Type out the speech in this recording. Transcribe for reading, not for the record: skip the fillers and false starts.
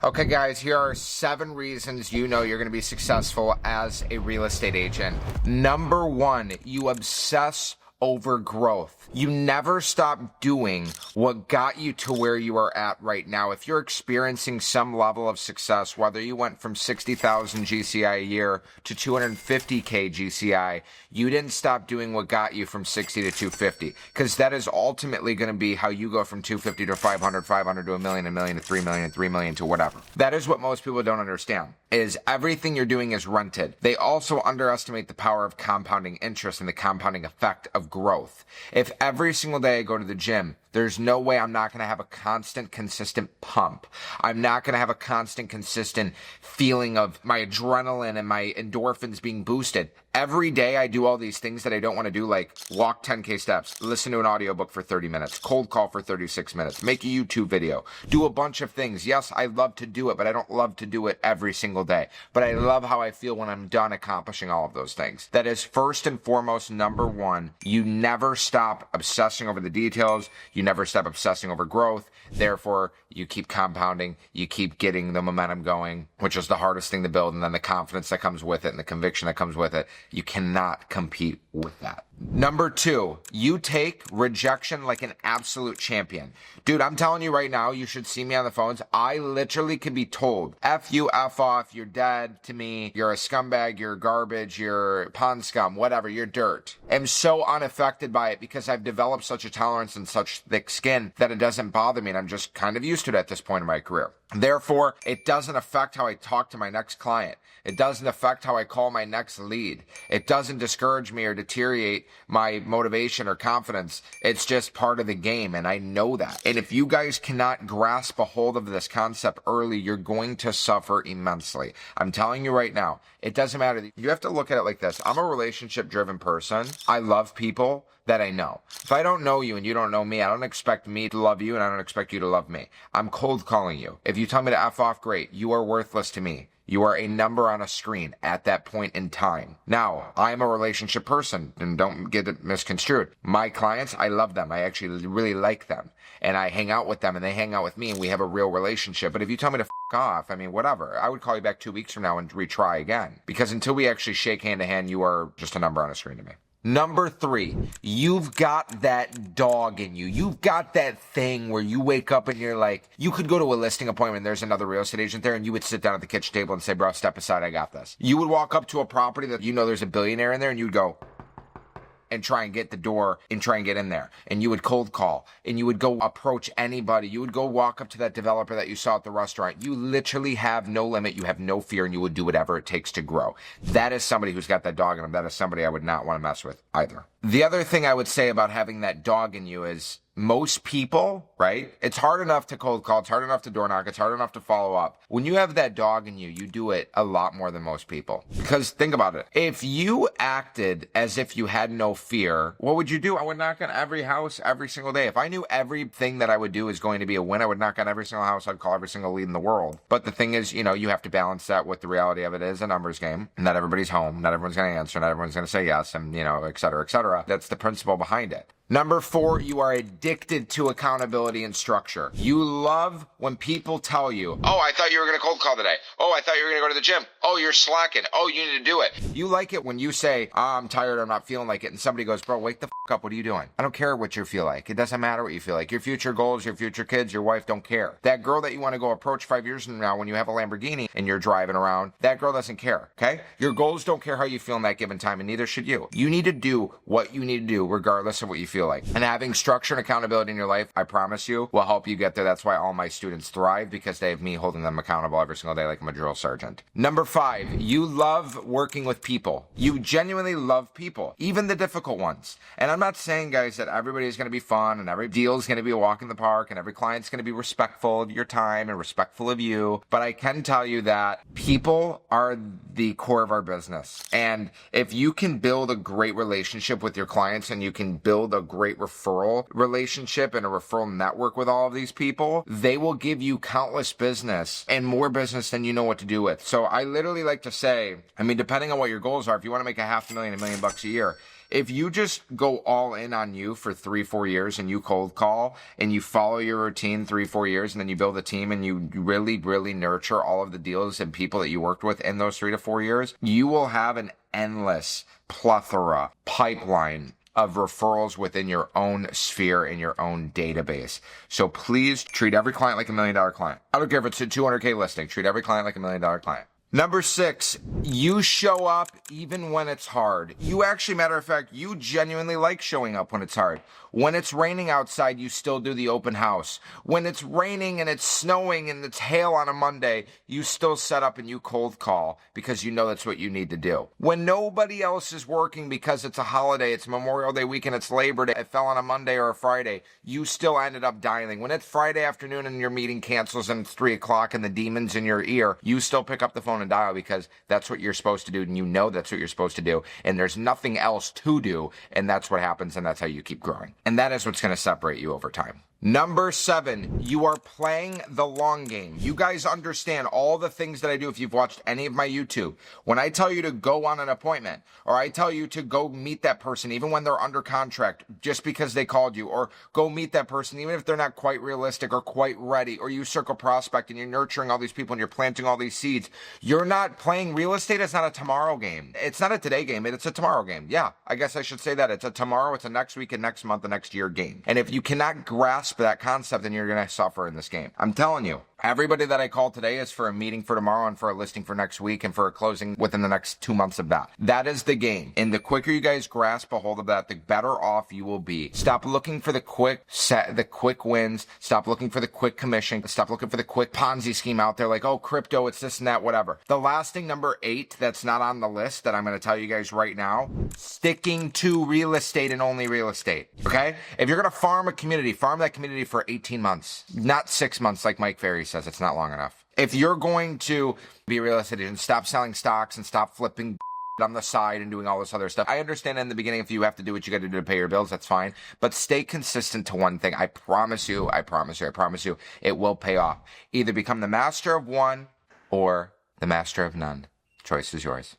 Okay, guys, here are 7 reasons you know you're going to be successful as a real estate agent. Number 1, you obsess over growth. You never stop doing what got you to where you are at right now. If you're experiencing some level of success, whether you went from 60,000 GCI a year to 250K GCI, you didn't stop doing what got you from 60 to 250, because that is ultimately going to be how you go from 250 to 500, 500 to a million to 3 million, 3 million to whatever. That is what most people don't understand, is everything you're doing is rented. They also underestimate the power of compounding interest and the compounding effect of growth. If every single day I go to the gym, there's no way I'm not going to have a constant, consistent pump. I'm not going to have a constant, consistent feeling of my adrenaline and my endorphins being boosted. Every day I do all these things that I don't want to do, like walk 10K steps, listen to an audiobook for 30 minutes, cold call for 36 minutes, make a YouTube video, do a bunch of things. Yes, I love to do it, but I don't love to do it every single day. But I love how I feel when I'm done accomplishing all of those things. That is first and foremost, number 1. You never stop obsessing over the details. You never stop obsessing over growth. Therefore, you keep compounding. You keep getting the momentum going, which is the hardest thing to build. And then the confidence that comes with it and the conviction that comes with it. You cannot compete with that. Number 2, you take rejection like an absolute champion. Dude, I'm telling you right now, you should see me on the phones. I literally can be told, F you, F off, you're dead to me, you're a scumbag, you're garbage, you're pond scum, whatever, you're dirt. I'm so unaffected by it because I've developed such a tolerance and such thick skin that it doesn't bother me, and I'm just kind of used to it at this point in my career. Therefore, it doesn't affect how I talk to my next client. It doesn't affect how I call my next lead. It doesn't discourage me or deteriorate my motivation or confidence. It's just part of the game, and I know that. And if you guys cannot grasp a hold of this concept early, you're going to suffer immensely. I'm telling you right now, it doesn't matter. You have to look at it like this. I'm a relationship-driven person. I love people that I know. If I don't know you and you don't know me, I don't expect me to love you and I don't expect you to love me. I'm cold calling you. If you tell me to F off, great. You are worthless to me. You are a number on a screen at that point in time. Now, I'm a relationship person, and don't get it misconstrued. My clients, I love them. I actually really like them. And I hang out with them, and they hang out with me, and we have a real relationship. But if you tell me to f*** off, I mean, whatever. I would call you back 2 weeks from now and retry again. Because until we actually shake hand to hand, you are just a number on a screen to me. Number 3, you've got that dog in you. You've got that thing where you wake up and you're like, you could go to a listing appointment, there's another real estate agent there, and you would sit down at the kitchen table and say, bro, step aside, I got this. You would walk up to a property that you know there's a billionaire in there, and you'd go and try and get the door and try and get in there. And you would cold call and you would go approach anybody. You would go walk up to that developer that you saw at the restaurant. You literally have no limit. You have no fear, and you would do whatever it takes to grow. That is somebody who's got that dog in them. That is somebody I would not want to mess with either. The other thing I would say about having that dog in you is most people, right? It's hard enough to cold call. It's hard enough to door knock. It's hard enough to follow up. When you have that dog in you, you do it a lot more than most people. Because think about it. If you acted as if you had no fear, what would you do? I would knock on every house every single day. If I knew everything that I would do is going to be a win, I would knock on every single house. I'd call every single lead in the world. But the thing is, you have to balance that with the reality of it is a numbers game. Not everybody's home. Not everyone's going to answer. Not everyone's going to say yes. And, et cetera, et cetera. That's the principle behind it. Number 4, you are addicted to accountability and structure. You love when people tell you, oh, I thought you were going to cold call today. Oh, I thought you were going to go to the gym. Oh, you're slacking. Oh, you need to do it. You like it when you say, I'm tired, I'm not feeling like it. And somebody goes, bro, wake the f up. What are you doing? I don't care what you feel like. It doesn't matter what you feel like. Your future goals, your future kids, your wife don't care. That girl that you want to go approach 5 years from now when you have a Lamborghini and you're driving around, that girl doesn't care, okay? Your goals don't care how you feel in that given time, and neither should you. You need to do what you need to do regardless of what you feel like. And having structure and accountability in your life, I promise you, will help you get there. That's why all my students thrive, because they have me holding them accountable every single day like I'm a drill sergeant. Number 5, you love working with people. You genuinely love people, even the difficult ones. And I'm not saying, guys, that everybody is going to be fun and every deal is going to be a walk in the park and every client's going to be respectful of your time and respectful of you. But I can tell you that people are the core of our business. And if you can build a great relationship with your clients and you can build a great referral relationship and a referral network with all of these people, they will give you countless business and more business than you know what to do with. So I literally like to say, I mean, depending on what your goals are, if you want to make $500,000, $1 million a year, if you just go all in on you for 3-4 years and you cold call and you follow your routine 3-4 years and then you build a team and you really, really nurture all of the deals and people that you worked with in those 3 to 4 years, you will have an endless plethora pipeline of referrals within your own sphere in your own database. So please treat every client like $1 million client. I don't care if it's a 200K listing. Treat every client like $1 million client. Number 6, you show up even when it's hard. You actually, matter of fact, you genuinely like showing up when it's hard. When it's raining outside, you still do the open house. When it's raining and it's snowing and it's hail on a Monday, you still set up and you cold call because you know that's what you need to do. When nobody else is working because it's a holiday, it's Memorial Day weekend, it's Labor Day, it fell on a Monday or a Friday, you still ended up dialing. When it's Friday afternoon and your meeting cancels and it's 3 o'clock and the demon's in your ear, you still pick up the phone and dial because that's what you're supposed to do and you know that's what you're supposed to do and there's nothing else to do, and that's what happens and that's how you keep growing. And that is what's going to separate you over time. Number 7, you are playing the long game. You guys understand all the things that I do if you've watched any of my YouTube. When I tell you to go on an appointment, or I tell you to go meet that person even when they're under contract just because they called you, or go meet that person even if they're not quite realistic or quite ready, or you circle prospect and you're nurturing all these people and you're planting all these seeds, you're not playing real estate. It's not a tomorrow game. It's not a today game. It's a tomorrow game. Yeah, I guess I should say that. It's a tomorrow, it's a next week and next month and next year game. And if you cannot grasp that concept, then you're going to suffer in this game. I'm telling you, everybody that I call today is for a meeting for tomorrow and for a listing for next week and for a closing within the next 2 months of that. That is the game. And the quicker you guys grasp a hold of that, the better off you will be. Stop looking for the quick wins. Stop looking for the quick commission. Stop looking for the quick Ponzi scheme out there like, oh, crypto, it's this and that, whatever. The last thing, number 8, that's not on the list that I'm going to tell you guys right now, sticking to real estate and only real estate. Okay? If you're going to farm a community, farm that community for 18 months, not 6 months like Mike Ferry says. It's not long enough. If you're going to be a real estate agent, stop selling stocks and stop flipping on the side and doing all this other stuff. I understand in the beginning if you have to do what you got to do to pay your bills, that's fine. But stay consistent to one thing. I promise you, it will pay off. Either become the master of one or the master of none. Choice is yours.